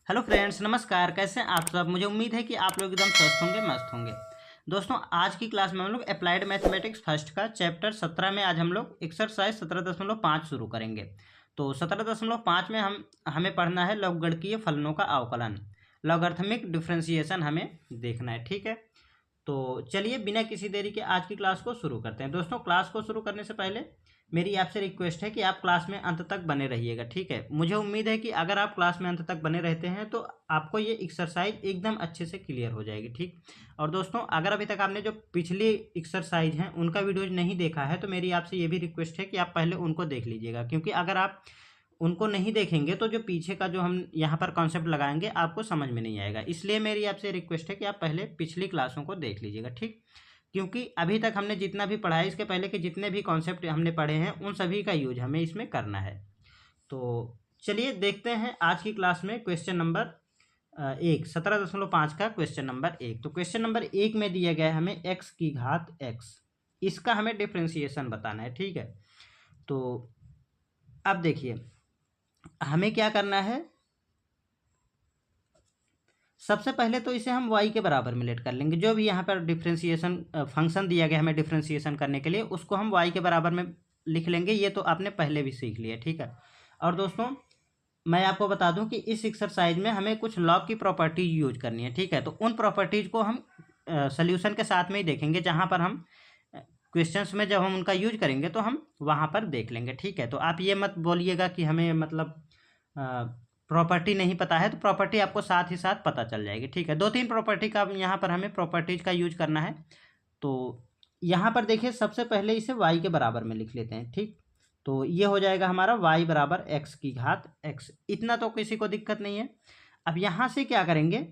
Hello friends, नमस्कार। कैसे हैं आप सब। मुझे उम्मीद है कि आप लोग एकदम स्वस्थ होंगे, मस्त होंगे। दोस्तों, आज की क्लास में हम लोग अप्लाइड मैथमेटिक्स फर्स्ट का चैप्टर 17 में आज हम लोग एक्सरसाइज 17.5 शुरू करेंगे। तो 17.5 में हमें पढ़ना है लवगणकीय फलनों का अवकलन, लॉगरिथमिक डिफरेंशिएशन हमें देखना है। ठीक है, तो चलिए बिना किसी देरी के आज की क्लास को शुरू करते हैं। दोस्तों, क्लास को शुरू करने से पहले मेरी आपसे रिक्वेस्ट है कि आप क्लास में अंत तक बने रहिएगा। ठीक है, मुझे उम्मीद है कि अगर आप क्लास में अंत तक बने रहते हैं तो आपको ये एक्सरसाइज एकदम अच्छे से क्लियर हो जाएगी। ठीक, और दोस्तों, अगर अभी तक आपने जो पिछली एक्सरसाइज हैं उनका वीडियोज नहीं देखा है तो मेरी आपसे ये भी रिक्वेस्ट है कि आप पहले उनको देख लीजिएगा, क्योंकि अगर आप उनको नहीं देखेंगे तो जो पीछे का जो हम यहाँ पर कॉन्सेप्ट लगाएंगे आपको समझ में नहीं आएगा। इसलिए मेरी आपसे रिक्वेस्ट है कि आप पहले पिछली क्लासों को देख लीजिएगा। ठीक, क्योंकि अभी तक हमने जितना भी पढ़ा है, इसके पहले के जितने भी कॉन्सेप्ट हमने पढ़े हैं उन सभी का यूज हमें इसमें करना है। तो चलिए देखते हैं आज की क्लास में क्वेश्चन नंबर 17.5 का क्वेश्चन नंबर 1। तो क्वेश्चन नंबर 1 में दिया गया है हमें x की घात x, इसका हमें डिफ्रेंशिएशन बताना है। ठीक है, तो अब देखिए हमें क्या करना है। सबसे पहले तो इसे हम y के बराबर में लेट कर लेंगे। जो भी यहाँ पर डिफ्रेंशिएशन फंक्शन दिया गया हमें डिफ्रेंशिएशन करने के लिए, उसको हम y के बराबर में लिख लेंगे। ये तो आपने पहले भी सीख लिया। ठीक है, और दोस्तों मैं आपको बता दूं कि इस एक्सरसाइज में हमें कुछ लॉग की प्रॉपर्टीज यूज करनी है। ठीक है, तो उन प्रॉपर्टीज को हम सोल्यूशन के साथ में ही देखेंगे। जहाँ पर हम क्वेश्चंस में जब हम उनका यूज करेंगे तो हम वहाँ पर देख लेंगे। ठीक है, तो आप ये मत बोलिएगा कि हमें मतलब प्रॉपर्टी नहीं पता है, तो प्रॉपर्टी आपको साथ ही साथ पता चल जाएगी। ठीक है, 2-3 प्रॉपर्टी का यहाँ पर हमें प्रॉपर्टीज का यूज करना है। तो यहाँ पर देखिए सबसे पहले इसे y के बराबर में लिख लेते हैं। ठीक, तो ये हो जाएगा हमारा y बराबर x की घात x। इतना तो किसी को दिक्कत नहीं है। अब यहाँ से क्या करेंगे,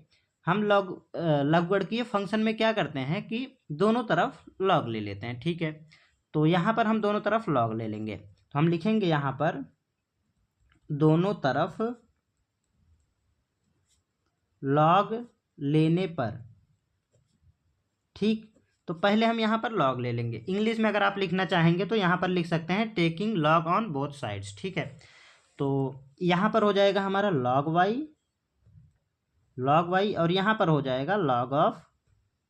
हम लघुगणकीय फंक्शन में क्या करते हैं कि दोनों तरफ लॉग ले लेते हैं। ठीक है, तो यहाँ पर हम दोनों तरफ लॉग ले लेंगे। तो हम लिखेंगे यहाँ पर दोनों तरफ लॉग लेने पर। ठीक, तो पहले हम यहाँ पर लॉग ले लेंगे। इंग्लिश में अगर आप लिखना चाहेंगे तो यहाँ पर लिख सकते हैं taking log on both sides. ठीक है, तो यहाँ पर हो जाएगा हमारा लॉग वाई और यहाँ पर हो जाएगा लॉग ऑफ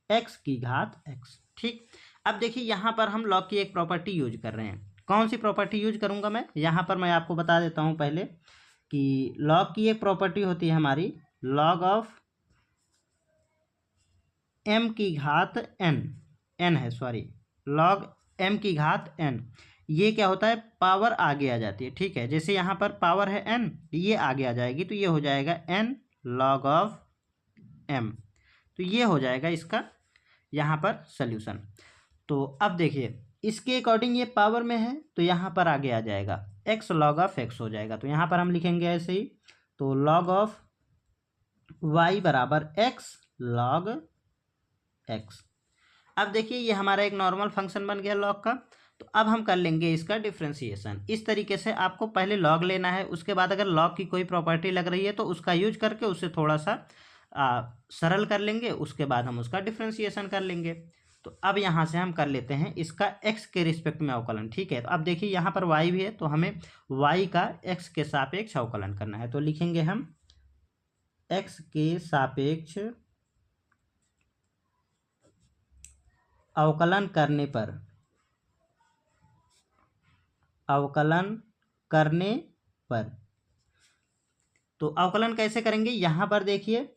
x की घात x। ठीक, अब देखिए यहाँ पर हम लॉग की एक प्रॉपर्टी यूज कर रहे हैं। कौन सी प्रॉपर्टी यूज करूँगा मैं, यहाँ पर मैं आपको बता देता हूँ पहले कि लॉग की एक प्रॉपर्टी होती है हमारी लॉग ऑफ m की घात n है, सॉरी, log m की घात n। ये क्या होता है, पावर आगे आ जाती है। ठीक है, जैसे यहाँ पर पावर है n, ये आगे आ जाएगी तो ये हो जाएगा n log ऑफ m। तो ये हो जाएगा इसका यहाँ पर सल्यूशन। तो अब देखिए इसके अकॉर्डिंग ये पावर में है तो यहाँ पर आगे आ जाएगा x log ऑफ x हो जाएगा। तो यहाँ पर हम लिखेंगे ऐसे ही, तो log ऑफ y बराबर x log x। अब देखिए ये हमारा एक नॉर्मल फंक्शन बन गया लॉग का। तो अब हम कर लेंगे इसका डिफ्रेंशिएशन। इस तरीके से आपको पहले लॉग लेना है, उसके बाद अगर लॉग की कोई प्रॉपर्टी लग रही है तो उसका यूज करके उससे थोड़ा सा सरल कर लेंगे, उसके बाद हम उसका डिफ्रेंशिएशन कर लेंगे। तो अब यहाँ से हम कर लेते हैं इसका x के रिस्पेक्ट में अवकलन। ठीक है, तो अब देखिए यहाँ पर y भी है तो हमें y का x के सापेक्ष अवकलन करना है। तो लिखेंगे हम x के सापेक्ष अवकलन करने पर तो अवकलन कैसे करेंगे, यहाँ पर देखिए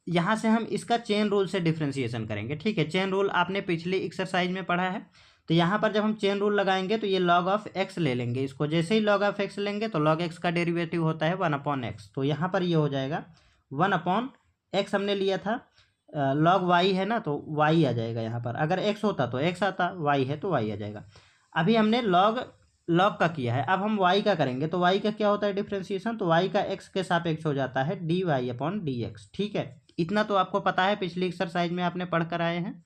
यहाँ से हम इसका चेन रूल से डिफरेंशिएशन करेंगे। ठीक है, चेन रूल आपने पिछली एक्सरसाइज में पढ़ा है। तो यहाँ पर जब हम चेन रूल लगाएंगे तो ये log ऑफ x ले लेंगे। इसको जैसे ही log ऑफ x लेंगे तो log x का डेरिवेटिव होता है 1/x। तो यहाँ पर ये हो जाएगा 1/x। हमने लिया था log y है ना, तो y आ जाएगा यहाँ पर। अगर x होता तो x आता, y है तो y आ जाएगा। अभी हमने log का किया है, अब हम y का करेंगे। तो y का क्या होता है डिफ्रेंशिएशन, तो y का x के सापेक्ष हो जाता है dy/dx। ठीक है, इतना तो आपको पता है, पिछली एक्सरसाइज में आपने पढ़ कर आए हैं।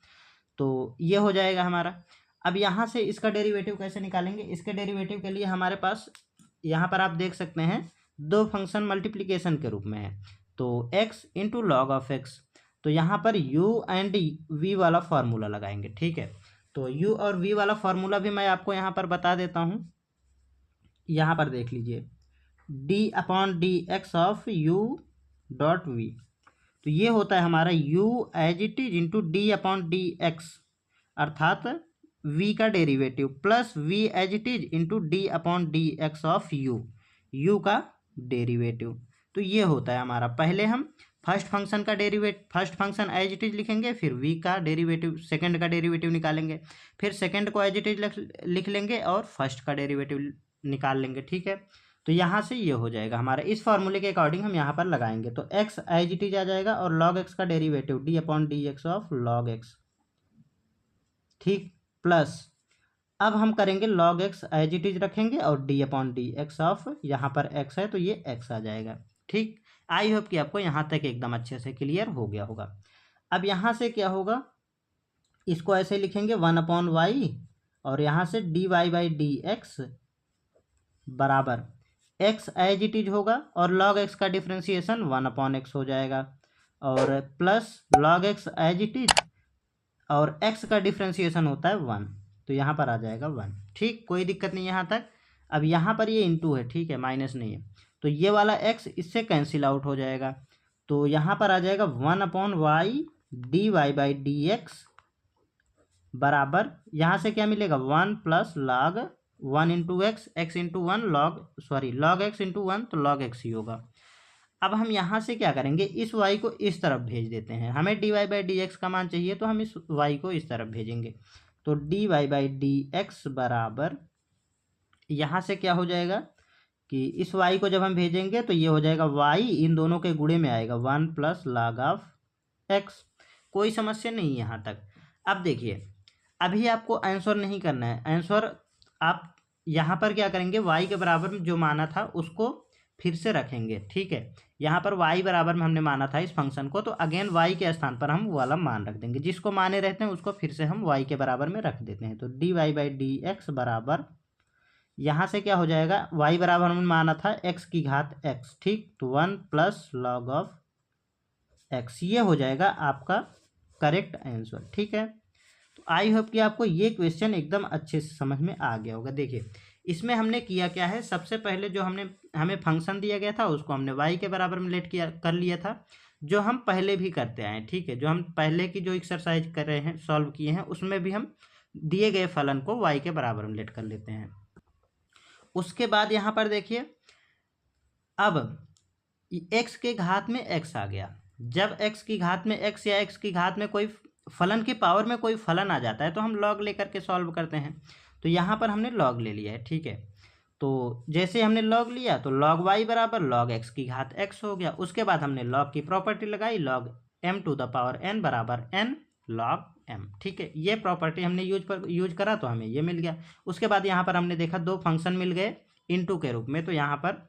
तो ये हो जाएगा हमारा। अब यहाँ से इसका डेरिवेटिव कैसे निकालेंगे, इसके डेरिवेटिव के लिए हमारे पास यहाँ पर आप देख सकते हैं दो फंक्शन मल्टीप्लिकेशन के रूप में है। तो x into log of x, तो यहाँ पर u एंड v वाला फार्मूला लगाएंगे। ठीक है, तो u और v वाला फार्मूला भी मैं आपको यहाँ पर बता देता हूँ। यहाँ पर देख लीजिए d upon d x of u dot v. तो ये होता है हमारा u as it is into d upon d x, अर्थात v का derivative plus v as it is into d upon d x of u का derivative. तो ये होता है हमारा, पहले हम first function as it is लिखेंगे, फिर v का डेरिवेटिव, सेकंड का डेरिवेटिव निकालेंगे, फिर सेकंड को एज इट इज लिख लेंगे और फर्स्ट का डेरिवेटिव निकाल लेंगे। ठीक है, तो यहाँ से ये हो जाएगा हमारा, इस फॉर्मूले के अकॉर्डिंग हम यहाँ पर लगाएंगे। तो x एज इट इज आ जाएगा और log x का derivative d upon d x of log x, ठीक, प्लस अब हम करेंगे log x as it is रखेंगे और d upon d x of, यहाँ पर x है तो ये x आ जाएगा। ठीक, आई होप कि आपको यहाँ तक एकदम अच्छे से क्लियर हो गया होगा। अब यहाँ से क्या होगा, इसको ऐसे लिखेंगे 1 अपॉन वाई और यहाँ से d y by d x बराबर x एज इट इज होगा और log x का डिफ्रेंसिएशन 1 अपॉन x हो जाएगा और plus log x as it is और x का डिफ्रेंसिएशन होता है 1, तो यहाँ पर आ जाएगा 1। ठीक, कोई दिक्कत नहीं यहाँ तक। अब यहाँ पर ये इंटू है, ठीक है, माइनस नहीं है, तो ये वाला x इससे कैंसिल आउट हो जाएगा, तो यहाँ पर आ जाएगा 1 upon y d y by d x बराबर, यहाँ से क्या मिलेगा 1 plus log 1 into x, x into one log x into one, तो log x ही होगा। अब हम यहाँ से क्या करेंगे, इस y को इस तरफ भेज देते हैं, हमें d y by d x का मान चाहिए तो हम इस y को इस तरफ भेजेंगे, तो d y by d x बराबर, यहाँ से क्या हो जाएगा कि इस y को जब हम भेजेंगे तो ये हो जाएगा y इन दोनों के गुणे में आएगा 1 प्लस log ऑफ x। कोई समस्या नहीं यहाँ तक। अब देखिए, अभी आपको आंसर नहीं करना है, आंसर आप यहाँ पर क्या करेंगे, y के बराबर में जो माना था उसको फिर से रखेंगे। ठीक है, यहाँ पर y बराबर में हमने माना था इस फंक्शन को, तो अगेन y के स्थान पर हम वो वाला मान रख देंगे, जिसको माने रहते हैं उसको फिर से हम y के बराबर में रख देते हैं। तो d y by d x बराबर, यहाँ से क्या हो जाएगा, y बराबर हमने माना था x की घात x, ठीक, तो 1 प्लस लॉग ऑफ x, ये हो जाएगा आपका करेक्ट आंसर। ठीक है, तो आई होप कि आपको ये क्वेश्चन एकदम अच्छे से समझ में आ गया होगा। देखिए, इसमें हमने किया क्या है, सबसे पहले जो हमें फंक्शन दिया गया था उसको हमने y के बराबर में लेट कर लिया था, जो हम पहले भी करते आए। ठीक है, जो हम पहले की जो एक्सरसाइज कर रहे हैं, सॉल्व किए हैं, उसमें भी हम दिए गए फलन को y के बराबर में लेट कर लेते हैं। उसके बाद यहाँ पर देखिए, अब x के घात में x आ गया, जब x की घात में x या x की घात में कोई फलन की पावर में कोई फलन आ जाता है तो हम लॉग लेकर के सॉल्व करते हैं। तो यहाँ पर हमने लॉग ले लिया है। ठीक है, तो जैसे हमने लॉग लिया तो log y बराबर log x की घात x हो गया। उसके बाद हमने लॉग की प्रॉपर्टी लगाई, log m to the power n बराबर n log m। ठीक है, ये प्रॉपर्टी हमने यूज करा तो हमें ये मिल गया। उसके बाद यहाँ पर हमने देखा दो फंक्शन मिल गए इनटू के रूप में, तो यहाँ पर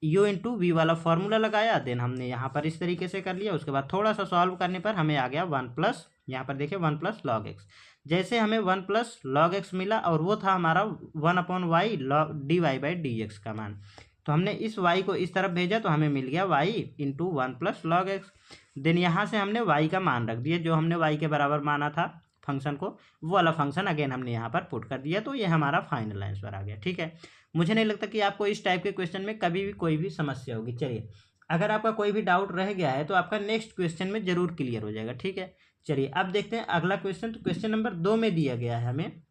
u इंटू वी वाला फॉर्मूला लगाया, देन हमने यहाँ पर इस तरीके से कर लिया। उसके बाद थोड़ा सा सॉल्व करने पर हमें आ गया 1 प्लस, यहाँ पर देखिए 1 प्लस लॉग एक्स। जैसे हमें 1 प्लस लॉग एक्स मिला और वो था हमारा 1 upon y d y by d x का मान, तो हमने इस y को इस तरफ भेजा तो हमें मिल गया y into 1 plus log x. Then यहाँ से हमने y का मान रख दिया, जो हमने y के बराबर माना था फंक्शन को, वो वाला फंक्शन अगेन हमने यहाँ पर पुट कर दिया, तो ये हमारा फाइनल आंसर आ गया। ठीक है, मुझे नहीं लगता कि आपको इस टाइप के क्वेश्चन में कभी भी कोई भी समस्या होगी। चलिए, अगर आपका कोई भी डाउट रह गया है तो आपका नेक्स्ट क्वेश्चन में जरूर क्लियर हो जाएगा। ठीक है, चलिए अब देखते हैं अगला क्वेश्चन। तो क्वेश्चन नंबर 2 में दिया गया है हमें,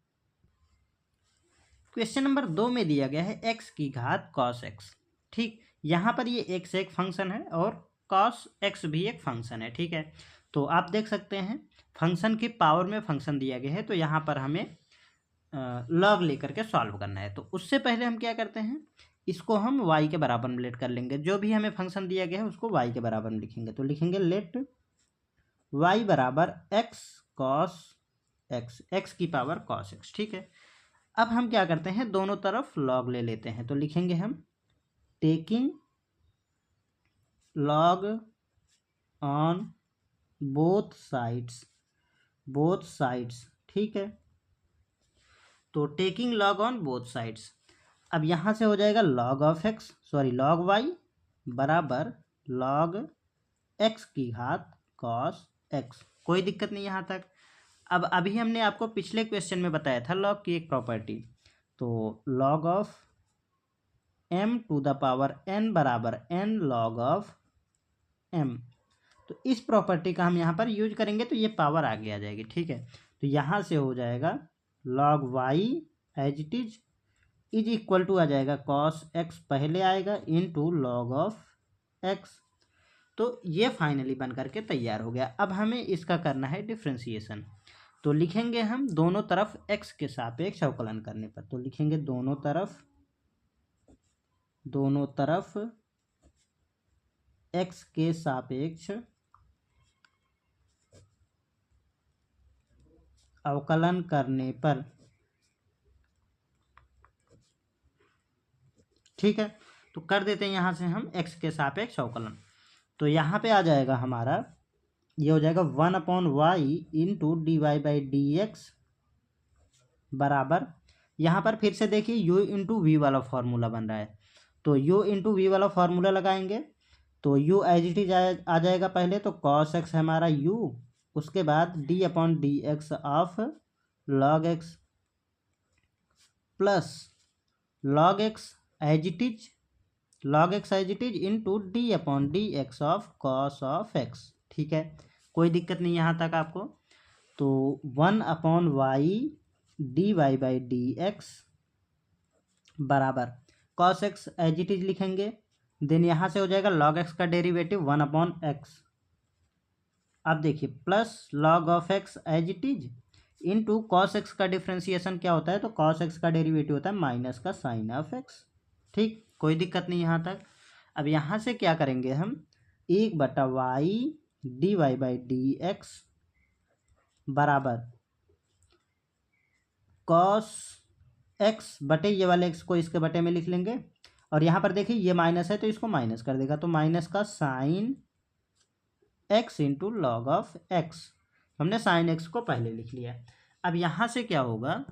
क्वेश्चन नंबर 2 में दिया गया है x की घात cos x। ठीक, यहाँ पर ये x एक फंक्शन है और cos x भी एक फंक्शन है। ठीक है, तो आप देख सकते हैं फंक्शन की पावर में फंक्शन दिया गया है, तो यहाँ पर हमें लॉग लेकर के सॉल्व करना है। तो उससे पहले हम क्या करते हैं, इसको हम y के बराबर में लेट कर लेंगे, जो भी हमें फंक्शन दिया गया है उसको y के बराबर में लिखेंगे। तो लिखेंगे लेट y बराबर x cos x, x की पावर cos x। ठीक है, अब हम क्या करते हैं, दोनों तरफ लॉग ले लेते हैं। तो लिखेंगे हम taking log on both sides. ठीक है, तो taking log on both sides, अब यहाँ से हो जाएगा log of x log y बराबर log x की घात cos x। कोई दिक्कत नहीं यहाँ तक। अब अभी हमने आपको पिछले क्वेश्चन में बताया था लॉग की एक प्रॉपर्टी, तो log of m to the power n बराबर n log ऑफ m। तो इस प्रॉपर्टी का हम यहाँ पर यूज करेंगे तो ये पावर आगे आ जाएगी, ठीक है। तो यहाँ से हो जाएगा log y as it is equal to आ जाएगा cos x पहले आएगा इनटू log ऑफ x। तो ये फाइनली बन करके तैयार हो गया। अब हमें इसका करना है डिफ्रेंसिएशन। तो लिखेंगे हम दोनों तरफ x के सापेक्ष अवकलन करने पर, तो लिखेंगे दोनों तरफ x के सापेक्ष अवकलन करने पर, ठीक है। तो कर देते हैं यहाँ से हम x के सापेक्ष अवकलन। तो यहाँ पे आ जाएगा हमारा, ये हो जाएगा 1/y into d y by d x बराबर, यहाँ पर फिर से देखिए u इंटू वी वाला फॉर्मूला बन रहा है, तो u इंटू वी वाला फॉर्मूला लगाएंगे तो u एज इट इज आ जाएगा पहले, तो cos x है हमारा u, उसके बाद d upon d x of log x plus log x as it is into d upon d x of cos of x, ठीक है। कोई दिक्कत नहीं यहाँ तक आपको। तो 1/y d y by d x बराबर cos x as it is लिखेंगे, देन यहाँ से हो जाएगा log x का डेरिवेटिव 1/x। अब देखिए plus log of x as it is into cos x का डिफ्रेंसिएशन क्या होता है, तो cos x का डेरिवेटिव होता है माइनस का साइन ऑफ x, ठीक। कोई दिक्कत नहीं यहाँ तक। अब यहाँ से क्या करेंगे हम, 1/y d y by d x बराबर cos x बटे ये वाले x को इसके बटे में लिख लेंगे, और यहाँ पर देखिए ये माइनस है तो इसको माइनस कर देगा, तो माइनस का sine x into log of x। हमने साइन x को पहले लिख लिया। अब यहाँ से क्या होगा,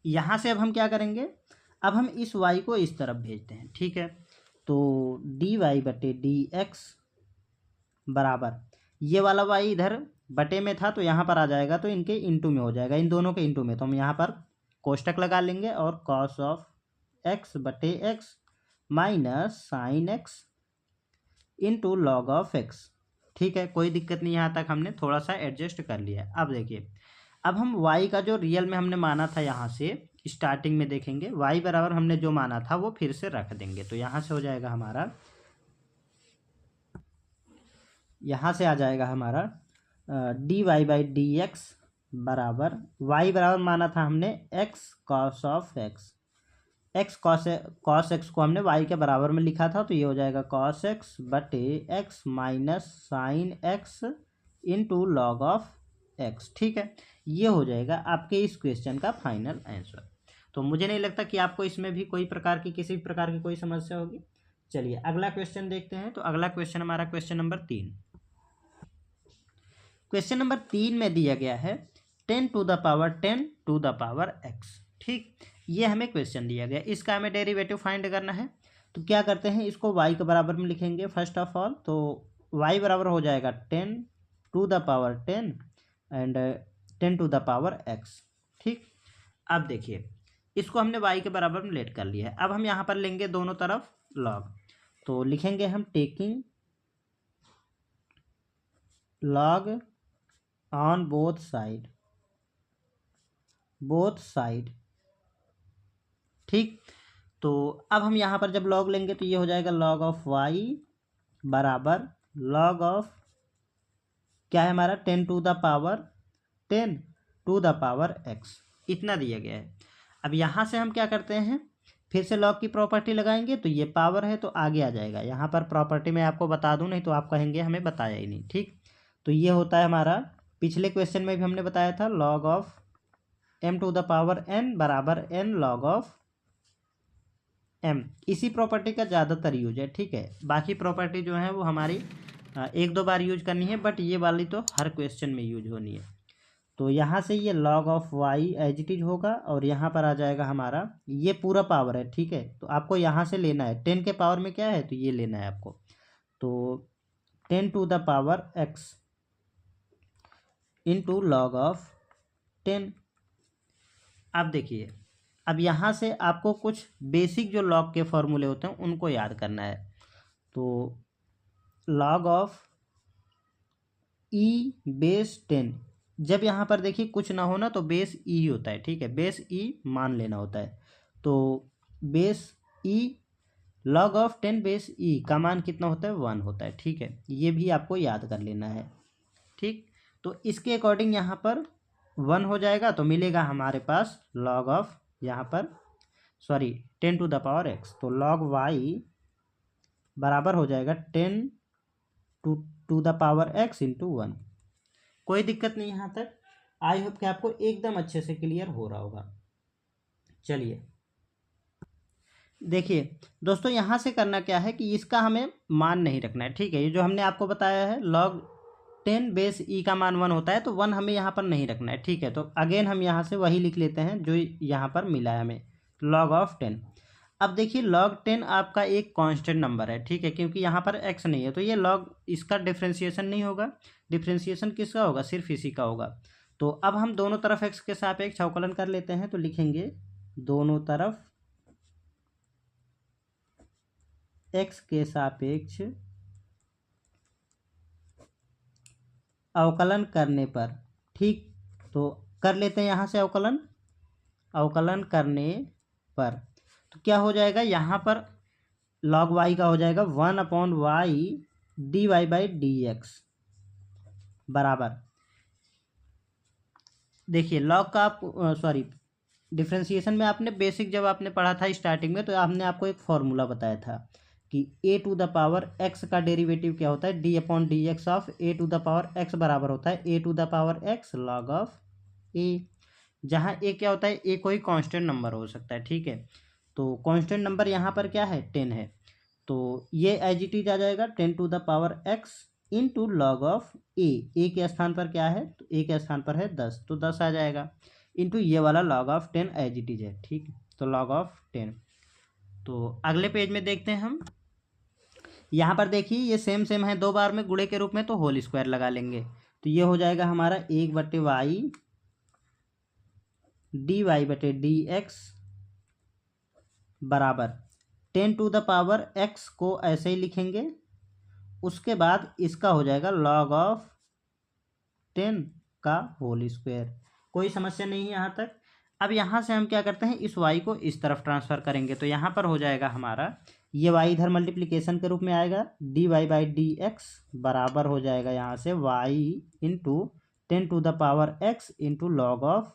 यहाँ से अब हम क्या करेंगे, अब हम इस y को इस तरफ भेजते हैं, ठीक है। तो डी वाई बटे डी एक्स बराबर, ये वाला y इधर बटे में था तो यहाँ पर आ जाएगा, तो इनके इंटू में हो जाएगा, इन दोनों के इंटू में, तो हम यहाँ पर कोष्टक लगा लेंगे और cos ऑफ x बटे x minus sine x into log of x, ठीक है। कोई दिक्कत नहीं, यहाँ तक हमने थोड़ा सा एडजस्ट कर लिया। अब देखिए, अब हम y का जो रियल में हमने माना था, यहाँ से स्टार्टिंग में देखेंगे y बराबर हमने जो माना था वो फिर से रख देंगे। तो यहाँ से हो जाएगा हमारा, यहाँ से आ जाएगा हमारा d y by d x बराबर, y बराबर माना था हमने x cos of x, x cos x को हमने y के बराबर में लिखा था, तो ये हो जाएगा cos x बटे x minus sine x into log of x, ठीक है। ये हो जाएगा आपके इस क्वेश्चन का फाइनल आंसर। तो मुझे नहीं लगता कि आपको इसमें भी कोई प्रकार की किसी प्रकार की कोई समस्या होगी। चलिए अगला क्वेश्चन देखते हैं। तो अगला क्वेश्चन हमारा क्वेश्चन नंबर 3। क्वेश्चन नंबर 3 में दिया गया है 10 टू द पावर x, ठीक। ये हमें क्वेश्चन दिया गया, इसका हमें डेरिवेटिव फाइंड करना है। तो क्या करते हैं, इसको y के बराबर में लिखेंगे फर्स्ट ऑफ ऑल। तो y बराबर हो जाएगा 10 to the power 10 and 10 to the power x, ठीक। अब देखिए, इसको हमने y के बराबर में लेट कर लिया है। अब हम यहाँ पर लेंगे दोनों तरफ log, तो लिखेंगे हम taking log on both side, ठीक। तो अब हम यहाँ पर जब log लेंगे तो ये हो जाएगा log ऑफ y बराबर log ऑफ क्या है हमारा 10 टू द पावर x, इतना दिया गया है। अब यहाँ से हम क्या करते हैं, फिर से log की प्रॉपर्टी लगाएंगे, तो ये पावर है तो आगे आ जाएगा। यहाँ पर प्रॉपर्टी मैं आपको बता दूं, नहीं तो आप कहेंगे हमें बताया ही नहीं, ठीक। तो ये होता है हमारा, पिछले क्वेश्चन में भी हमने बताया था log of m to the power n बराबर n log ऑफ m। इसी प्रॉपर्टी का ज़्यादातर यूज है, ठीक है। बाकी प्रॉपर्टी जो है वो हमारी 1-2 बार यूज करनी है, बट ये वाली तो हर क्वेश्चन में यूज होनी है। तो यहाँ से ये log of y as it is होगा, और यहाँ पर आ जाएगा हमारा, ये पूरा पावर है, ठीक है। तो आपको यहाँ से लेना है 10 के पावर में क्या है, तो ये लेना है आपको। तो 10 to the power x into log of 10। अब देखिए, अब यहाँ से आपको कुछ बेसिक जो लॉग के फॉर्मूले होते हैं उनको याद करना है। तो लॉग ऑफ ई बेस 10, जब यहाँ पर देखिए कुछ ना हो ना तो बेस ई होता है, ठीक है, बेस ई मान लेना होता है। तो base E log of 10 base E का मान कितना होता है, 1 होता है, ठीक है, ये भी आपको याद कर लेना है। ठीक, तो इसके अकॉर्डिंग यहाँ पर 1 हो जाएगा, तो मिलेगा हमारे पास लॉग ऑफ यहाँ पर 10 टू द पावर एक्स, तो लॉग वाई बराबर हो जाएगा 10 to the power x into 1। कोई दिक्कत नहीं यहाँ तक, आई होप कि आपको एकदम अच्छे से क्लियर हो रहा होगा। चलिए देखिए दोस्तों, यहाँ से करना क्या है कि इसका हमें मान नहीं रखना है, ठीक है। ये जो हमने आपको बताया है लॉग 10 बेस ई का मान 1 होता है, तो 1 हमें यहाँ पर नहीं रखना है, ठीक है। तो अगेन हम यहाँ से वही लिख लेते हैं जो यहाँ पर मिला है हमें, लॉग ऑफ 10। अब देखिए लॉग 10 आपका एक कांस्टेंट नंबर है, ठीक है, क्योंकि यहाँ पर एक्स नहीं है, तो ये लॉग इसका डिफ्रेंशिएशन नहीं होगा। डिफ्रेंशिएशन किसका होगा, सिर्फ इसी का होगा। तो अब हम दोनों तरफ एक्स के सापेक्ष अवकलन कर लेते हैं, तो लिखेंगे दोनों तरफ एक्स के सापेक्ष अवकलन करने पर, ठीक, तो कर लेते हैं यहाँ से अवकलन। अवकलन करने पर तो क्या हो जाएगा, यहाँ पर लॉग वाई का हो जाएगा 1/y dy/dx बराबर, देखिए लॉग का आप डिफ्रेंशिएशन में आपने बेसिक जब आपने पढ़ा था स्टार्टिंग में, तो हमने आपको एक फॉर्मूला बताया था कि A to the power X का डेरिवेटिव क्या होता है, d/dx of A to the power X बराबर होता है A to the power X log of A, जहाँ ए क्या होता है, ए कोई कांस्टेंट नंबर हो सकता है, ठीक है। तो कांस्टेंट नंबर यहाँ पर क्या है, 10 है, तो ये एज इट इज आ जाएगा 10 to the power x into log of A के स्थान पर क्या है, तो ए के स्थान पर है 10, तो 10 आ जाएगा, इंटू ये वाला log of 10 as it is है, ठीक, तो लॉग ऑफ 10। तो अगले पेज में देखते हैं हम, यहाँ पर देखिए ये सेम सेम है, दो बार में गुणे के रूप में, तो होल स्क्वायर लगा लेंगे, तो ये हो जाएगा हमारा 1/y dy/dx बराबर 10 टू द पावर x को ऐसे ही लिखेंगे, उसके बाद इसका हो जाएगा लॉग ऑफ 10 का होल स्क्वायर। कोई समस्या नहीं है यहाँ तक। अब यहाँ से हम क्या करते हैं, इस y को इस तरफ ट्रांसफ़र करेंगे, तो यहाँ पर हो जाएगा हमारा ये y इधर मल्टीप्लिकेशन के रूप में आएगा, dy/dx बराबर हो जाएगा यहाँ से y into 10 to the power x into log of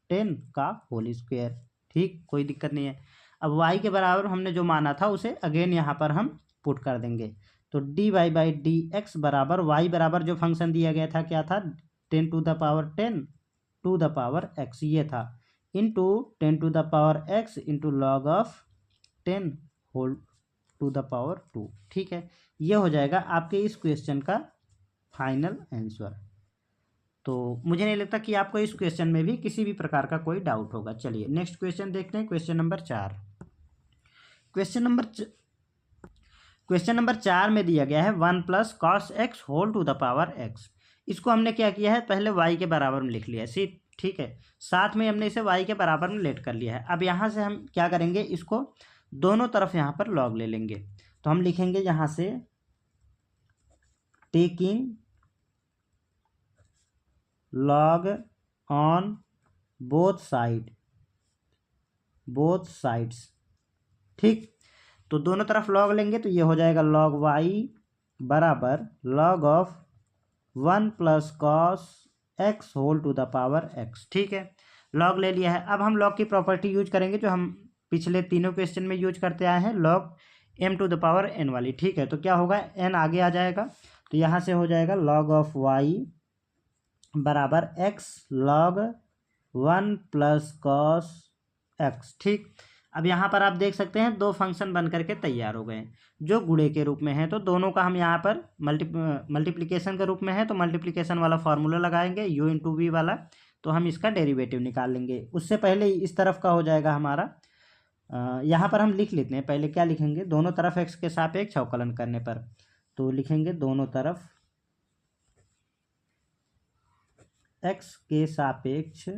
10 का होल स्क्वायर, ठीक, कोई दिक्कत नहीं है। अब y के बराबर हमने जो माना था उसे अगेन यहाँ पर हम पुट कर देंगे, तो dy/dx बराबर y बराबर जो फंक्शन दिया गया था क्या था, 10 to the power 10 to the power x ये था, into 10 to the power x into log of 10 whole to the power 2, ठीक है। ये हो जाएगा आपके इस क्वेश्चन का फाइनल आंसर। तो मुझे नहीं लगता कि आपको इस क्वेश्चन में भी किसी भी प्रकार का कोई डाउट होगा। चलिए नेक्स्ट क्वेश्चन देखते हैं, क्वेश्चन नंबर 4। क्वेश्चन नंबर 4 में दिया गया है 1 + cos x whole to the power x। इसको हमने क्या किया है, पहले y के बराबर में लिख लिया है, ठीक है, साथ में हमने इसे y के बराबर में लेट कर लिया है। अब यहाँ से हम क्या करेंगे, इसको दोनों तरफ यहाँ पर लॉग ले लेंगे, तो हम लिखेंगे यहाँ से taking log on both sides, ठीक, तो दोनों तरफ लॉग लेंगे, तो ये हो जाएगा लॉग y बराबर log of 1 + cos x whole to the power x, ठीक है, लॉग ले लिया है। अब हम लॉग की प्रॉपर्टी यूज करेंगे जो हम पिछले तीनों क्वेश्चन में यूज करते आए हैं, log m to the power n वाली, ठीक है। तो क्या होगा, n आगे आ जाएगा, तो यहाँ से हो जाएगा लॉग ऑफ y बराबर x लॉग 1 + cos x, ठीक। अब यहाँ पर आप देख सकते हैं दो फंक्शन बन करके तैयार हो गए जो गुणे के रूप में है, तो दोनों का हम यहाँ पर मल्टीप्लिकेशन के रूप में है, तो मल्टीप्लिकेशन वाला फार्मूला लगाएंगे u इंटू वी वाला, तो हम इसका डेरिवेटिव निकाल लेंगे। उससे पहले इस तरफ का हो जाएगा हमारा, यहाँ पर हम लिख लेते हैं, पहले क्या लिखेंगे, दोनों तरफ x के सापेक्ष अवकलन करने पर, तो लिखेंगे दोनों तरफ x के सापेक्ष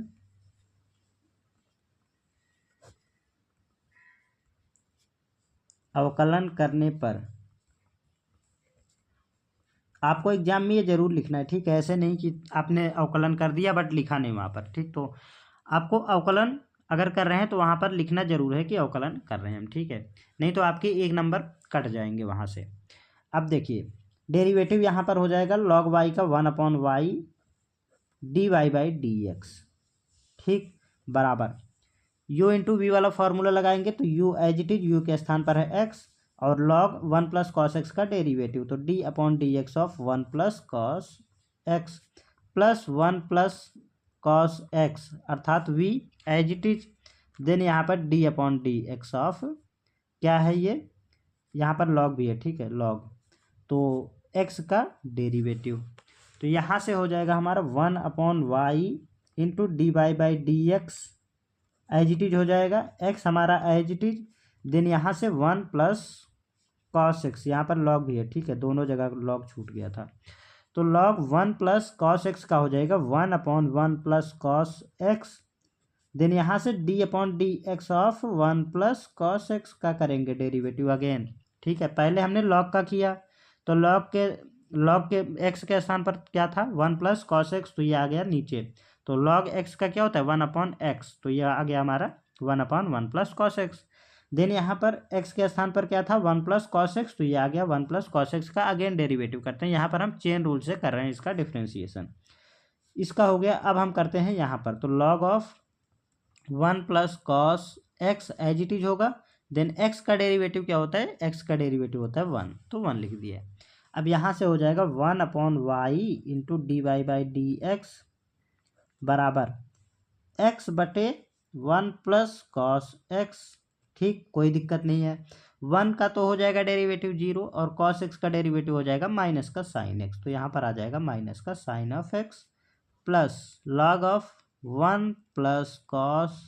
अवकलन करने पर आपको एग्जाम में ये जरूर लिखना है, ठीक है। ऐसे नहीं कि आपने अवकलन कर दिया बट लिखा नहीं वहाँ पर, ठीक। तो आपको अवकलन अगर कर रहे हैं तो वहाँ पर लिखना जरूर है कि अवकलन कर रहे हैं हम, ठीक है। नहीं तो आपके 1 नंबर कट जाएंगे वहाँ से। अब देखिए डेरिवेटिव यहाँ पर हो जाएगा log y का 1/y dy/dx, ठीक, बराबर u इंटू वी वाला फॉर्मूला लगाएंगे तो u as it is, u के स्थान पर है x, और log 1 प्लस कॉस एक्स का डेरिवेटिव तो d/dx of 1 plus cos x plus 1 plus cos x अर्थात v as it is, then यहाँ पर d/dx ऑफ क्या है ये, यहाँ पर log भी है, ठीक है, log तो x का डेरिवेटिव। तो यहाँ से हो जाएगा हमारा 1/y into dy/dx as it is हो जाएगा, x हमारा एज इट इज, देन यहाँ से 1 प्लस कॉस एक्स, यहाँ पर log भी है, ठीक है, दोनों जगह log छूट गया था। तो log 1 प्लस कॉस एक्स का हो जाएगा 1/1 प्लस कॉस एक्स, देन यहाँ से d/dx of 1 plus cos x का करेंगे डेरिवेटिव अगेन, ठीक है। पहले हमने log का किया तो log के x के स्थान पर क्या था 1 प्लस कॉस एक्स, तो ये आ गया नीचे। तो log x का क्या होता है 1/x, तो ये आ गया हमारा 1/1 प्लस कॉस एक्स। देन यहाँ पर x के स्थान पर क्या था 1 प्लस कॉस एक्स, तो ये आ गया 1 प्लस कॉस एक्स का अगेन डेरिवेटिव करते हैं। यहाँ पर हम चेन रूल से कर रहे हैं इसका डिफ्रेंसिएशन, इसका हो गया। अब हम करते हैं यहाँ पर तो log of 1 plus cos x as it is होगा, देन x का डेरिवेटिव क्या होता है, x का डेरिवेटिव होता है 1, तो 1 लिख दिया। अब यहाँ से हो जाएगा 1/y इंटू dy/dx बराबर x/1 प्लस कॉस एक्स, ठीक, कोई दिक्कत नहीं है। 1 का तो हो जाएगा डेरिवेटिव 0 और कॉस एक्स का डेरिवेटिव हो जाएगा माइनस का साइन एक्स, तो यहाँ पर आ जाएगा माइनस का sine of x plus log of 1 plus cos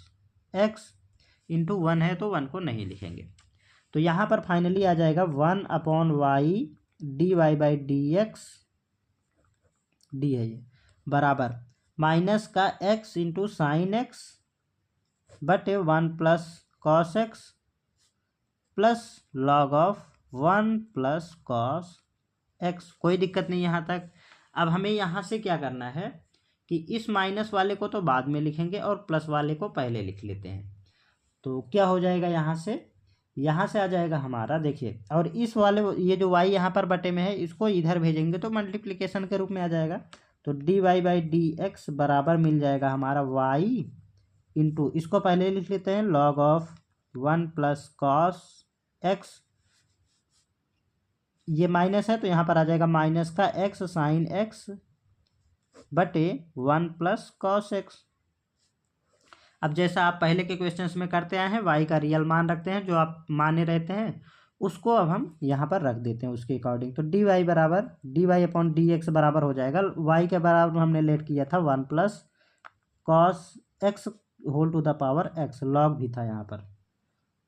x into 1 है तो 1 को नहीं लिखेंगे। तो यहाँ पर फाइनली आ जाएगा 1/y dy/dx डी है ये बराबर माइनस का x इंटू साइन एक्स बटे 1 plus cos x plus log of 1 plus cos x, कोई दिक्कत नहीं यहाँ तक। अब हमें यहाँ से क्या करना है कि इस माइनस वाले को तो बाद में लिखेंगे और प्लस वाले को पहले लिख लेते हैं। तो क्या हो जाएगा यहाँ से आ जाएगा हमारा, देखिए, और इस वाले ये जो y यहाँ पर बटे में है इसको इधर भेजेंगे तो मल्टीप्लिकेशन के रूप में आ जाएगा। तो dy/dx बराबर मिल जाएगा हमारा y इंटू, इसको पहले लिख लेते हैं, log of 1 plus cos x, ये माइनस है तो यहाँ पर आ जाएगा माइनस का x साइन एक्स बटे 1 प्लस कॉस एक्स। अब जैसा आप पहले के क्वेश्चंस में करते आए हैं y का रियल मान रखते हैं, जो आप माने रहते हैं उसको अब हम यहाँ पर रख देते हैं उसके अकॉर्डिंग। तो dy बराबर dy/dx बराबर हो जाएगा, y के बराबर हमने लेट किया था 1 plus cos x whole to the power x, log भी था यहाँ पर,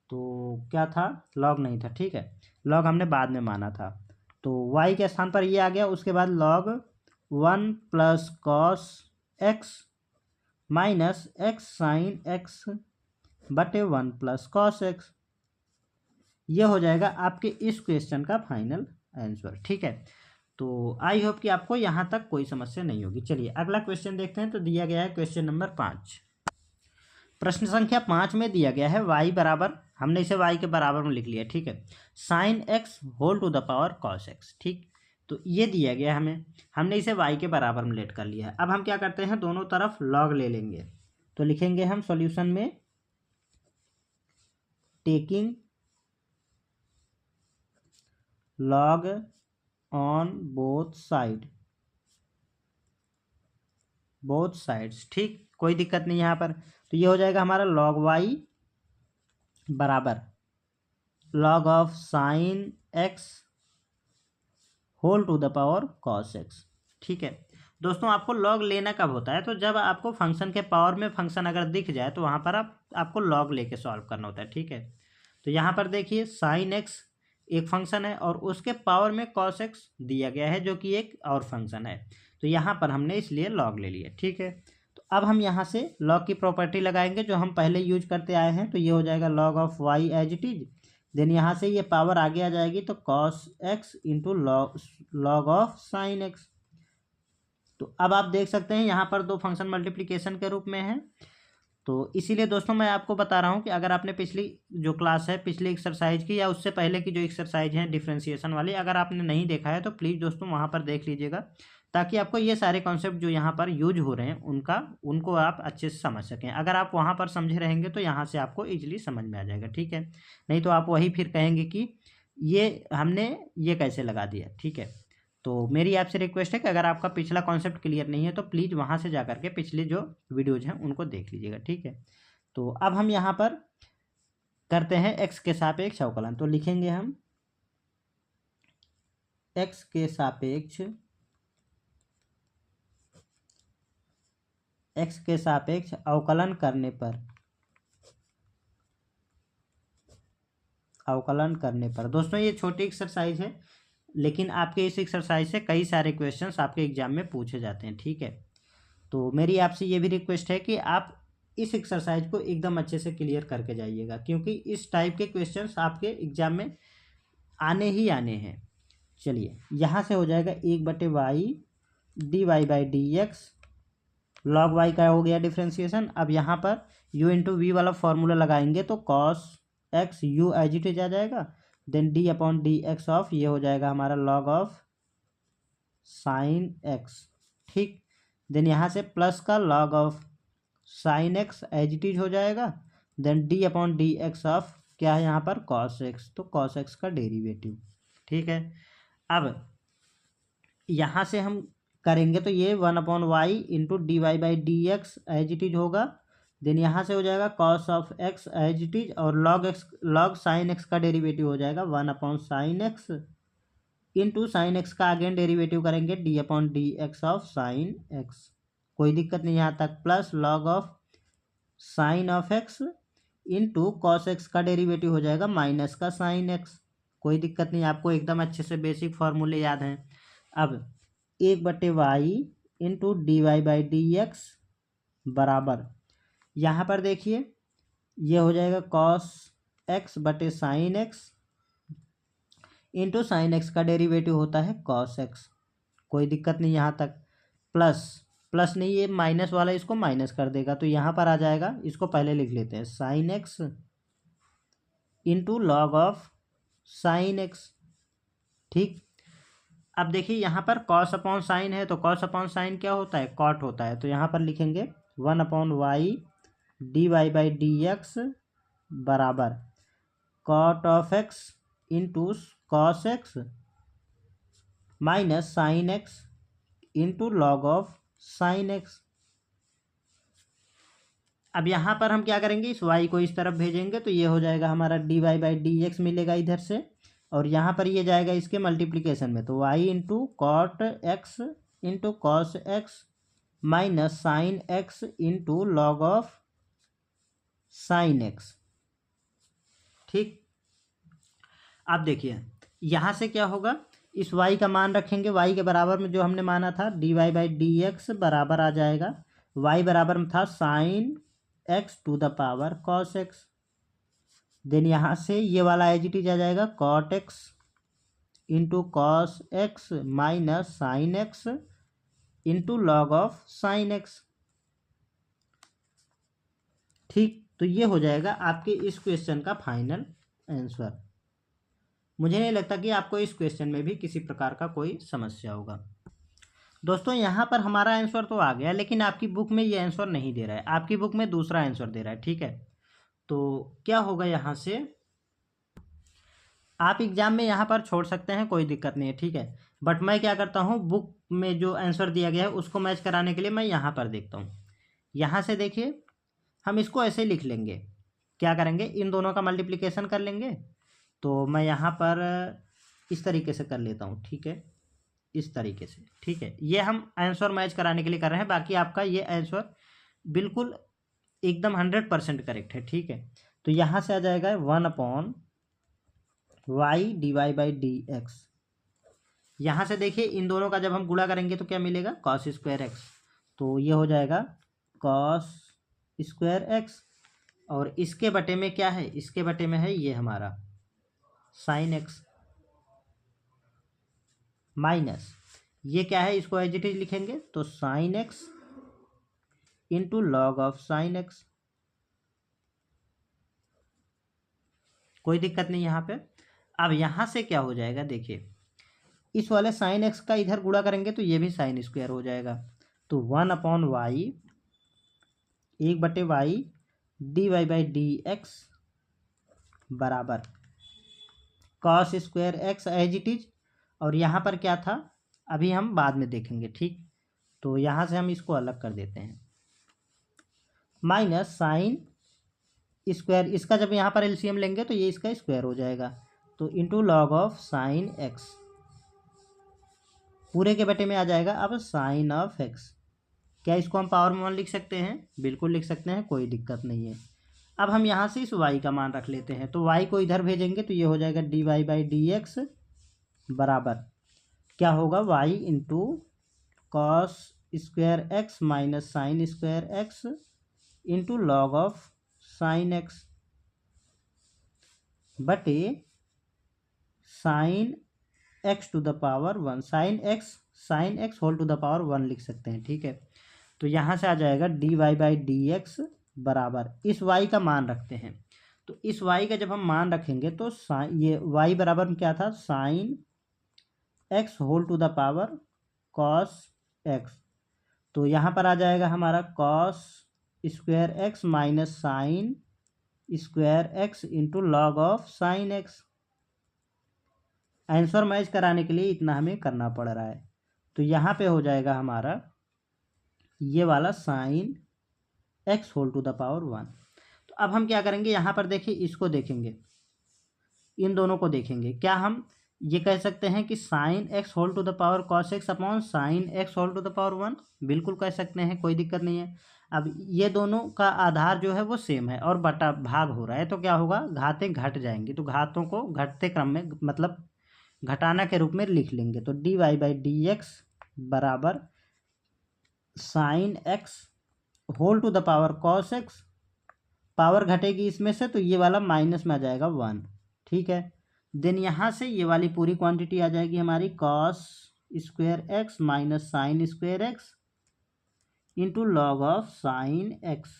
तो क्या था लॉग नहीं था, ठीक है, लॉग हमने बाद में माना था। तो y के स्थान पर ये आ गया, उसके बाद log 1 plus cos x minus x sign X बटे 1 प्लस कॉस एक्स, ये हो जाएगा आपके इस क्वेश्चन का फाइनल आंसर, ठीक है। तो आई होप कि आपको यहाँ तक कोई समस्या नहीं होगी। चलिए अगला क्वेश्चन देखते हैं। तो दिया गया है क्वेश्चन नंबर 5, प्रश्न संख्या 5 में दिया गया है y बराबर, हमने इसे y के बराबर में लिख लिया, ठीक है, sine x whole to the power cos x, ठीक। तो ये दिया गया हमने इसे y के बराबर में लेट कर लिया है। अब हम क्या करते हैं, दोनों तरफ log ले लेंगे। तो लिखेंगे हम सॉल्यूशन में taking log on both sides, ठीक, कोई दिक्कत नहीं यहाँ पर। तो ये हो जाएगा हमारा log y बराबर log of sine x whole to the power cos x, ठीक है। दोस्तों आपको log लेना कब होता है, तो जब आपको फंक्शन के पावर में फंक्शन अगर दिख जाए तो वहाँ पर आपको log लेके सॉल्व करना होता है, ठीक है। तो यहाँ पर देखिए साइन एक्स एक फंक्शन है और उसके पावर में कॉस एक्स दिया गया है जो कि एक और फंक्शन है, तो यहाँ पर हमने इसलिए log ले लिया, ठीक है। तो अब हम यहाँ से log की प्रॉपर्टी लगाएंगे जो हम पहले यूज करते आए हैं। तो ये हो जाएगा log of y as it is then यहाँ से ये पावर आगे आ जाएगी तो cos x into log of sine x. तो अब आप देख सकते हैं यहाँ पर दो फंक्शन मल्टीप्लिकेशन के रूप में है। तो इसीलिए दोस्तों मैं आपको बता रहा हूँ कि अगर आपने पिछली जो क्लास है, पिछली एक्सरसाइज की या उससे पहले की जो एक्सरसाइज है डिफ्रेंशिएशन वाली, अगर आपने नहीं देखा है तो प्लीज़ दोस्तों वहाँ पर देख लीजिएगा, ताकि आपको ये सारे कॉन्सेप्ट जो यहाँ पर यूज हो रहे हैं उनको आप अच्छे से समझ सकें। अगर आप वहाँ पर समझे रहेंगे तो यहाँ से आपको ईजिली समझ में आ जाएगा, ठीक है। नहीं तो आप वही फिर कहेंगे कि ये हमने ये कैसे लगा दिया, ठीक है। तो मेरी आपसे रिक्वेस्ट है कि अगर आपका पिछला कॉन्सेप्ट क्लियर नहीं है तो प्लीज़ वहाँ से जा करके पिछले जो वीडियोज़ हैं उनको देख लीजिएगा, ठीक है। तो अब हम यहाँ पर करते हैं एक्स के सापेक्ष अवकलन। तो लिखेंगे हम एक्स के सापेक्ष अवकलन करने पर दोस्तों ये छोटी एक्सरसाइज है, लेकिन आपके इस एक्सरसाइज से कई सारे क्वेश्चंस आपके एग्जाम में पूछे जाते हैं, ठीक है। तो मेरी आपसे ये भी रिक्वेस्ट है कि आप इस एक्सरसाइज को एकदम अच्छे से क्लियर करके जाइएगा, क्योंकि इस टाइप के क्वेश्चंस आपके एग्जाम में आने ही आने हैं। चलिए यहाँ से हो जाएगा 1/y dy/dx, log y का हो गया डिफ्रेंशिएशन। अब यहाँ पर u इंटू वी वाला फॉर्मूला लगाएंगे तो cos x u as it is आ जाएगा, देन d/dx ऑफ ये हो जाएगा हमारा log ऑफ साइन x, ठीक। देन यहाँ से प्लस का log of sine x as it is हो जाएगा, देन d/dx ऑफ क्या है यहाँ पर cos x, तो cos x का डेरिवेटिव, ठीक है। अब यहाँ से हम करेंगे तो ये 1/y into dy/dx as it is होगा, देन यहाँ से हो जाएगा cos of x as it is, और log साइन x का डेरिवेटिव हो जाएगा 1/sin x into sine x का अगेन डेरिवेटिव करेंगे d/dx ऑफ साइन एक्स, कोई दिक्कत नहीं यहाँ तक, plus log of sine of x into cos x का डेरिवेटिव हो जाएगा माइनस का साइन एक्स, कोई दिक्कत नहीं, आपको एकदम अच्छे से बेसिक फार्मूले याद हैं। अब 1/y इंटू dy/dx बराबर, यहाँ पर देखिए ये हो जाएगा cos x बटे sine x into sine x का डेरिवेटिव होता है cos x, कोई दिक्कत नहीं यहाँ तक, प्लस नहीं, ये माइनस वाला इसको माइनस कर देगा, तो यहाँ पर आ जाएगा, इसको पहले लिख लेते हैं, sign x into log of sine x, ठीक। अब देखिए यहाँ पर cos अपॉन साइन है, तो cos अपॉन साइन क्या होता है, कॉट होता है, तो यहाँ पर लिखेंगे 1/y dy/dx बराबर cot of x into cos x minus sine x into log of sine x. अब यहाँ पर हम क्या करेंगे, इस y को इस तरफ भेजेंगे तो ये हो जाएगा हमारा dy/dx मिलेगा इधर से, और यहाँ पर ये जाएगा इसके मल्टीप्लिकेशन में, तो y into cot x into cos x minus sine x into log of sine x, ठीक। अब देखिए यहाँ से क्या होगा, इस y का मान रखेंगे, y के बराबर में जो हमने माना था dy/dx बराबर आ जाएगा, y बराबर में था sine x to the power cos x, then यहाँ से ये वाला एज इट इज आ जाएगा cot x into cos x minus sine x into log of sine x, ठीक। तो ये हो जाएगा आपके इस क्वेश्चन का फाइनल आंसर। मुझे नहीं लगता कि आपको इस क्वेश्चन में भी किसी प्रकार का कोई समस्या होगा। दोस्तों यहाँ पर हमारा आंसर तो आ गया, लेकिन आपकी बुक में ये आंसर नहीं दे रहा है, आपकी बुक में दूसरा आंसर दे रहा है, ठीक है। तो क्या होगा, यहाँ से आप एग्जाम में यहाँ पर छोड़ सकते हैं, कोई दिक्कत नहीं है, ठीक है। बट मैं क्या करता हूँ, बुक में जो आंसर दिया गया है उसको मैच कराने के लिए मैं यहाँ पर देखता हूँ। यहाँ से देखिए हम इसको ऐसे लिख लेंगे, क्या करेंगे, इन दोनों का मल्टीप्लिकेशन कर लेंगे, तो मैं यहाँ पर इस तरीके से कर लेता हूँ, ठीक है, इस तरीके से, ठीक है। ये हम आंसर मैच कराने के लिए कर रहे हैं, बाकी आपका ये आंसर बिल्कुल एकदम 100% करेक्ट है, ठीक है। तो यहाँ से आ जाएगा 1/y dy/dx, यहाँ से देखिए इन दोनों का जब हम गुणा करेंगे तो क्या मिलेगा, cos स्क्वायर एक्स, तो ये हो जाएगा cos स्क्वायर एक्स, और इसके बटे में क्या है, इसके बटे में है ये हमारा साइन एक्स माइनस ये क्या है, इसको एज इट इज लिखेंगे तो sign x into log of sine x. कोई दिक्कत नहीं यहाँ पे। अब यहाँ से क्या हो जाएगा, देखिए इस वाले साइन एक्स का इधर गुणा करेंगे तो ये भी साइन स्क्वायर हो जाएगा। तो 1/y 1/y dy/dx बराबर cos square x as it is. और यहाँ पर क्या था अभी हम बाद में देखेंगे, ठीक। तो यहाँ से हम इसको अलग कर देते हैं, माइनस साइन स्क्वायर, इसका जब यहाँ पर एलसीएम लेंगे तो ये इसका स्क्वायर हो जाएगा। तो into log of sine x पूरे के बटे में आ जाएगा अब साइन ऑफ एक्स। क्या इसको हम पावर में 1 लिख सकते हैं? बिल्कुल लिख सकते हैं, कोई दिक्कत नहीं है। अब हम यहाँ से इस y का मान रख लेते हैं, तो y को इधर भेजेंगे तो ये हो जाएगा dy/dx बराबर क्या होगा, y into cos square x minus sine square x into log of sine X बटे sine x to the power 1, sine x whole to the power 1 लिख सकते हैं, ठीक है। तो यहाँ से आ जाएगा dy/dx बराबर इस y का मान रखते हैं। तो इस y का जब हम मान रखेंगे तो ये y बराबर क्या था, sine x whole to the power cos x. तो यहाँ पर आ जाएगा हमारा cos square x minus sine square x into log of sine x. Answer match कराने के लिए इतना हमें करना पड़ रहा है। तो यहाँ पे हो जाएगा हमारा ये वाला sine x whole to the power 1। तो अब हम क्या करेंगे, यहाँ पर देखिए इसको देखेंगे, इन दोनों को देखेंगे। क्या हम ये कह सकते हैं कि sine x whole to the power cos x upon sine x whole to the power 1? बिल्कुल कह सकते हैं, कोई दिक्कत नहीं है। अब ये दोनों का आधार जो है वो सेम है और बटा भाग हो रहा है, तो क्या होगा, घातें घट जाएंगी। तो घातों को घटते क्रम में मतलब घटाना के रूप में लिख लेंगे। तो dy/dx बराबर sine x whole to the power cos x, power घटेगी इसमें से तो ये वाला माइनस में आ जाएगा 1, ठीक है। देन यहाँ से ये वाली पूरी क्वांटिटी आ जाएगी हमारी cos square x minus sine square x into log of sine x,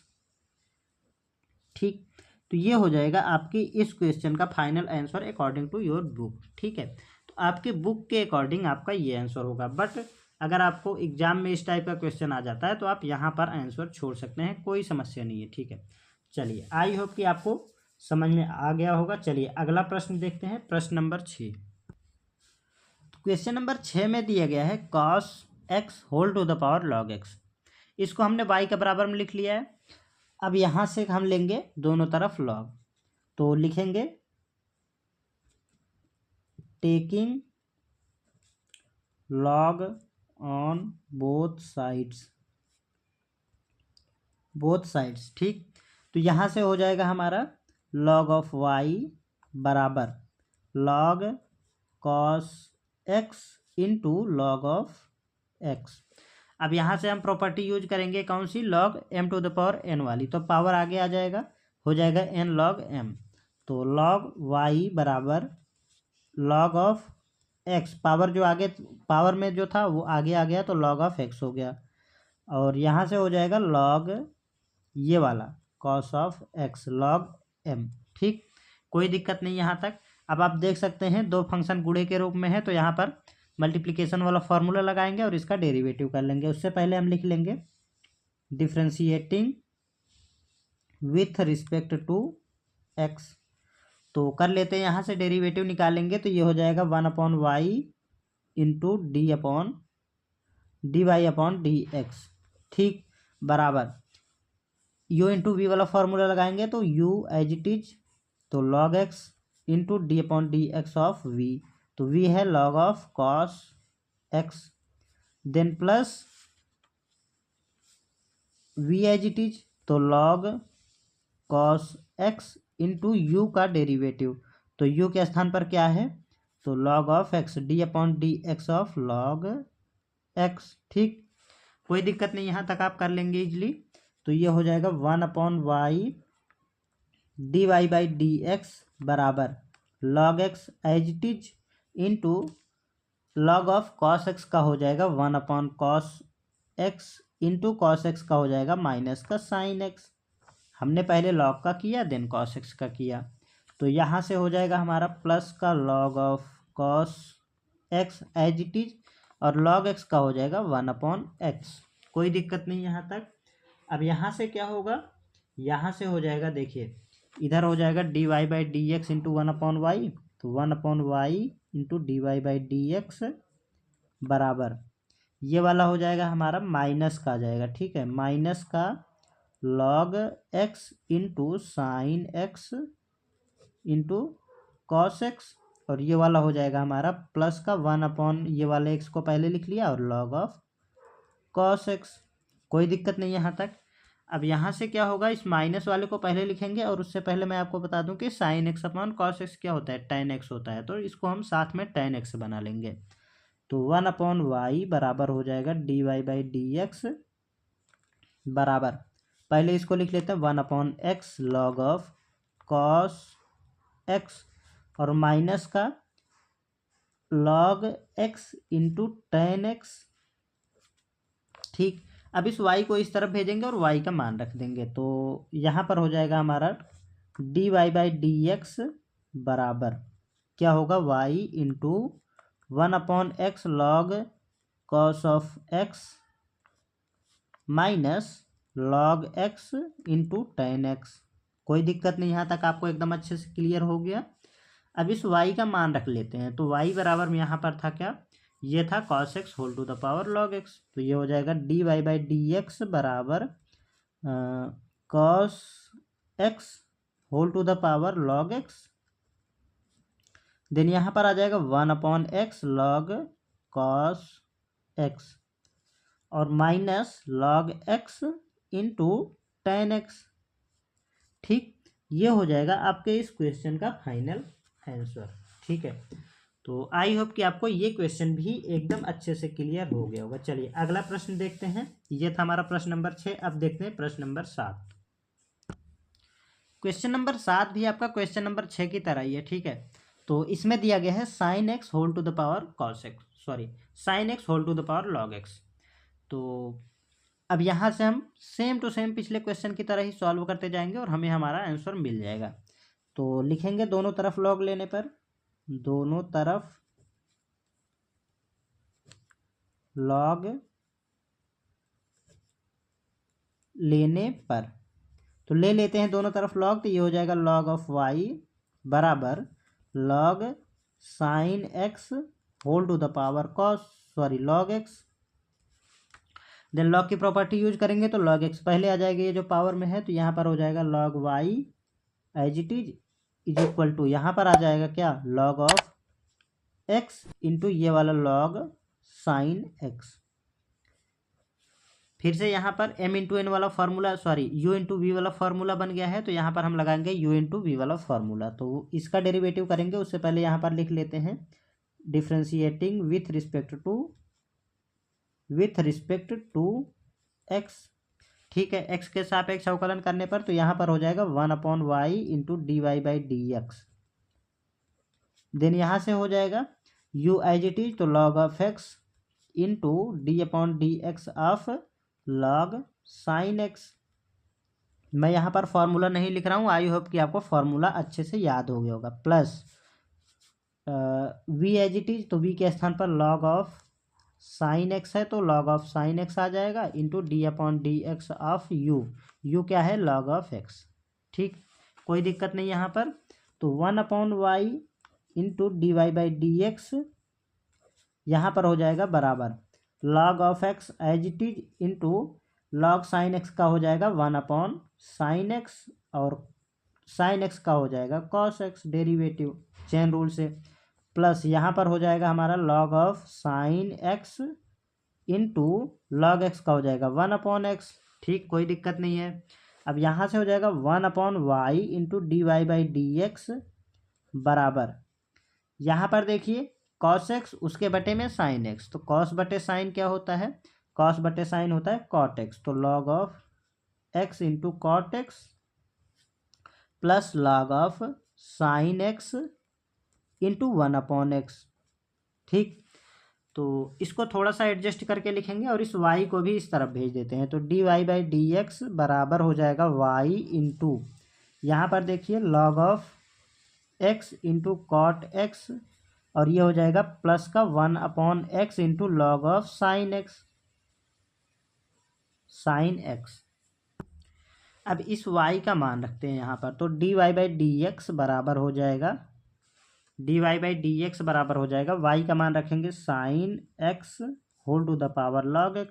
ठीक। तो ये हो जाएगा आपकी इस क्वेश्चन का final answer according to your book, ठीक है। तो आपके बुक के अकॉर्डिंग आपका ये आंसर होगा। बट अगर आपको एग्जाम में इस टाइप का क्वेश्चन आ जाता है तो आप यहाँ पर आंसर छोड़ सकते हैं, कोई समस्या नहीं है, ठीक है। चलिए, आई होप कि आपको समझ में आ गया होगा। चलिए अगला प्रश्न देखते हैं, प्रश्न नंबर 6। क्वेश्चन नंबर 6 में दिया गया है cos x whole to the power log x. इसको हमने y के बराबर में लिख लिया है। अब यहाँ से हम लेंगे दोनों तरफ लॉग, तो लिखेंगे taking log on both sides, ठीक। तो यहाँ से हो जाएगा हमारा लॉग ऑफ y बराबर log cos x into log of X. अब यहाँ से हम प्रॉपर्टी यूज करेंगे कौन सी, log m to the power n वाली। तो पावर आगे आ जाएगा, हो जाएगा n log m। तो लॉग y बराबर लॉग ऑफ x, पावर जो आगे पावर में जो था वो आगे आ गया तो लॉग ऑफ x हो गया। और यहाँ से हो जाएगा लॉग ये वाला cos of x log m, ठीक। कोई दिक्कत नहीं यहाँ तक। अब आप देख सकते हैं दो फंक्शन गुणे के रूप में है, तो यहाँ पर मल्टीप्लिकेशन वाला फॉर्मूला लगाएंगे और इसका डेरिवेटिव कर लेंगे। उससे पहले हम लिख लेंगे differentiating with respect to x। तो कर लेते हैं, यहाँ से डेरिवेटिव निकालेंगे तो ये हो जाएगा 1/y इंटू dy/dx, ठीक, बराबर u इंटू वी वाला फॉर्मूला लगाएंगे तो u एज इट इज, तो log x into d/dx of v। तो v है log of cos x, then plus v as it is, तो log cos x into u का डेरिवेटिव। तो u के स्थान पर क्या है, तो log of x d/dx of log x, ठीक। कोई दिक्कत नहीं, यहाँ तक आप कर लेंगे इजली। तो ये हो जाएगा 1/y dy/dx बराबर log x as it is into log of cos x का हो जाएगा 1/cos x into cos x का हो जाएगा माइनस का साइन एक्स। हमने पहले लॉग का किया देन कॉस एक्स का किया, तो यहाँ से हो जाएगा हमारा प्लस का log of cos x as it is और लॉग एक्स का हो जाएगा 1/x। कोई दिक्कत नहीं यहाँ तक। अब यहाँ से क्या होगा, यहाँ से हो जाएगा, देखिए इधर हो जाएगा dy/dx इंटू 1/y, तो 1/y इंटू dy/dx बराबर ये वाला हो जाएगा हमारा माइनस का आ जाएगा, ठीक है, माइनस का log x into sine x into cos x, और ये वाला हो जाएगा हमारा प्लस का 1/ ये वाले एक्स को पहले लिख लिया और लॉग ऑफ कॉस एक्स। कोई दिक्कत नहीं यहाँ तक। अब यहाँ से क्या होगा, इस माइनस वाले को पहले लिखेंगे और उससे पहले मैं आपको बता दूं कि sine x upon cos x क्या होता है, टेन एक्स होता है, तो इसको हम साथ में टेन एक्स बना लेंगे। तो 1/y बराबर हो जाएगा dy/dx बराबर, पहले इसको लिख लेते हैं 1/x log of cos x और माइनस का log x into tan x. ठीक, अब इस y को इस तरफ भेजेंगे और y का मान रख देंगे, तो यहाँ पर हो जाएगा हमारा dy/dx बराबर क्या होगा, y into 1/x log cos of x minus log x into tan x. कोई दिक्कत नहीं, यहाँ तक आपको एकदम अच्छे से क्लियर हो गया। अब इस y का मान रख लेते हैं, तो y बराबर में यहाँ पर था क्या, ये था cos x whole to the power log x, तो ये हो जाएगा dy/dx बराबर cos x whole to the power log x। Then यहाँ पर आ जाएगा 1/x log cos x और minus log x into tan x. ठीक, ये हो जाएगा आपके इस क्वेश्चन का फाइनल आंसर। ठीक है, तो आई होप कि आपको ये क्वेश्चन भी एकदम अच्छे से क्लियर हो गया होगा। चलिए अगला प्रश्न देखते हैं। ये था हमारा प्रश्न नंबर 6। अब देखते हैं प्रश्न नंबर 7। क्वेश्चन नंबर 7 भी आपका क्वेश्चन नंबर 6 की तरह ही है। ठीक है, तो इसमें दिया गया है sine x whole to the power cos x, sorry sine x whole to the power log x. तो अब यहाँ से हम सेम टू सेम पिछले क्वेश्चन की तरह ही सॉल्व करते जाएंगे और हमें हमारा आंसर मिल जाएगा। तो लिखेंगे दोनों तरफ लॉग लेने पर, दोनों तरफ लॉग लेने पर, तो ले लेते हैं दोनों तरफ लॉग, तो ये हो जाएगा लॉग ऑफ y बराबर log sine x whole to the power cos, sorry log x. Then log की प्रॉपर्टी यूज करेंगे तो लॉग एक्स पहले आ जाएगा, ये जो पावर में है, तो यहाँ पर हो जाएगा log y as it is equal to, यहाँ पर आ जाएगा क्या, लॉग ऑफ x इंटू ये वाला लॉग साइन x। फिर से यहाँ पर m इंटू एन वाला formula, sorry u into we वाला फार्मूला बन गया है, तो यहाँ पर हम लगाएंगे u इंटू वी वाला फार्मूला। तो इसका डेरिवेटिव करेंगे, उससे पहले यहाँ पर लिख लेते हैं differentiating with respect to x। ठीक है, x के सापेक्ष अवकलन करने पर तो यहाँ पर हो जाएगा 1/y इंटू dy/dx। देन यहाँ से हो जाएगा u एज इट इज, तो log of x into d/dx of log sine x। मैं यहाँ पर फॉर्मूला नहीं लिख रहा हूँ, आई होप कि आपको फॉर्मूला अच्छे से याद हो गया होगा। Plus v as it is, तो v के स्थान पर लॉग ऑफ साइन एक्स है, तो लॉग ऑफ साइन एक्स आ जाएगा इंटू d/dx ऑफ u क्या है, लॉग ऑफ x। ठीक, कोई दिक्कत नहीं यहाँ पर। तो 1/y इंटू dy/dx यहाँ पर हो जाएगा बराबर log of x as it is into log sine x का हो जाएगा 1/sin x और साइन x का हो जाएगा cos x, derivative chain rule से। प्लस यहाँ पर हो जाएगा हमारा log of sine x into log x का हो जाएगा 1/x। ठीक, कोई दिक्कत नहीं है। अब यहाँ से हो जाएगा 1/y इंटू dy/dx बराबर, यहाँ पर देखिए cos x उसके बटे में साइन x, तो cos बटे साइन क्या होता है, cos बटे साइन होता है cot x, तो log of x into cot x plus log of sine x into 1/x। ठीक, तो इसको थोड़ा सा एडजस्ट करके लिखेंगे और इस y को भी इस तरफ भेज देते हैं। तो dy/dx बराबर हो जाएगा y इंटू, यहाँ पर देखिए log of x into cot x, और ये हो जाएगा प्लस का 1/x into log of sine x। अब इस y का मान रखते हैं यहाँ पर, तो dy/dx बराबर हो जाएगा y का मान रखेंगे sine x whole to the power log x।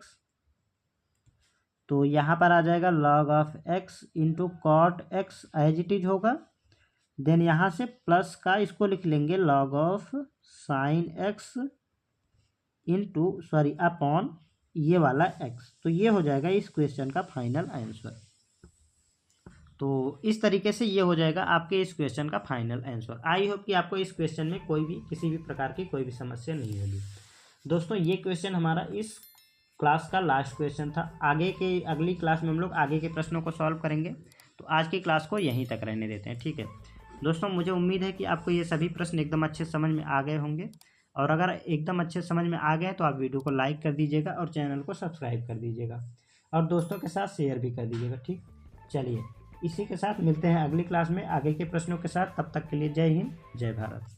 तो यहाँ पर आ जाएगा log of x into cot x as it is होगा। देन यहाँ से प्लस का इसको लिख लेंगे log of sine x into upon ये वाला x। तो ये हो जाएगा इस क्वेश्चन का फाइनल आंसर। तो इस तरीके से ये हो जाएगा आपके इस क्वेश्चन का फाइनल आंसर। आई होप कि आपको इस क्वेश्चन में कोई भी किसी भी प्रकार की कोई भी समस्या नहीं होगी। दोस्तों ये क्वेश्चन हमारा इस क्लास का लास्ट क्वेश्चन था। अगली क्लास में हम लोग आगे के प्रश्नों को सॉल्व करेंगे। तो आज की क्लास को यहीं तक रहने देते हैं, ठीक है दोस्तों। मुझे उम्मीद है कि आपको ये सभी प्रश्न एकदम अच्छे समझ में आ गए होंगे, और अगर एकदम अच्छे समझ में आ गए तो आप वीडियो को लाइक कर दीजिएगा और चैनल को सब्सक्राइब कर दीजिएगा और दोस्तों के साथ शेयर भी कर दीजिएगा। ठीक, चलिए इसी के साथ मिलते हैं अगली क्लास में आगे के प्रश्नों के साथ। तब तक के लिए जय हिंद, जय भारत।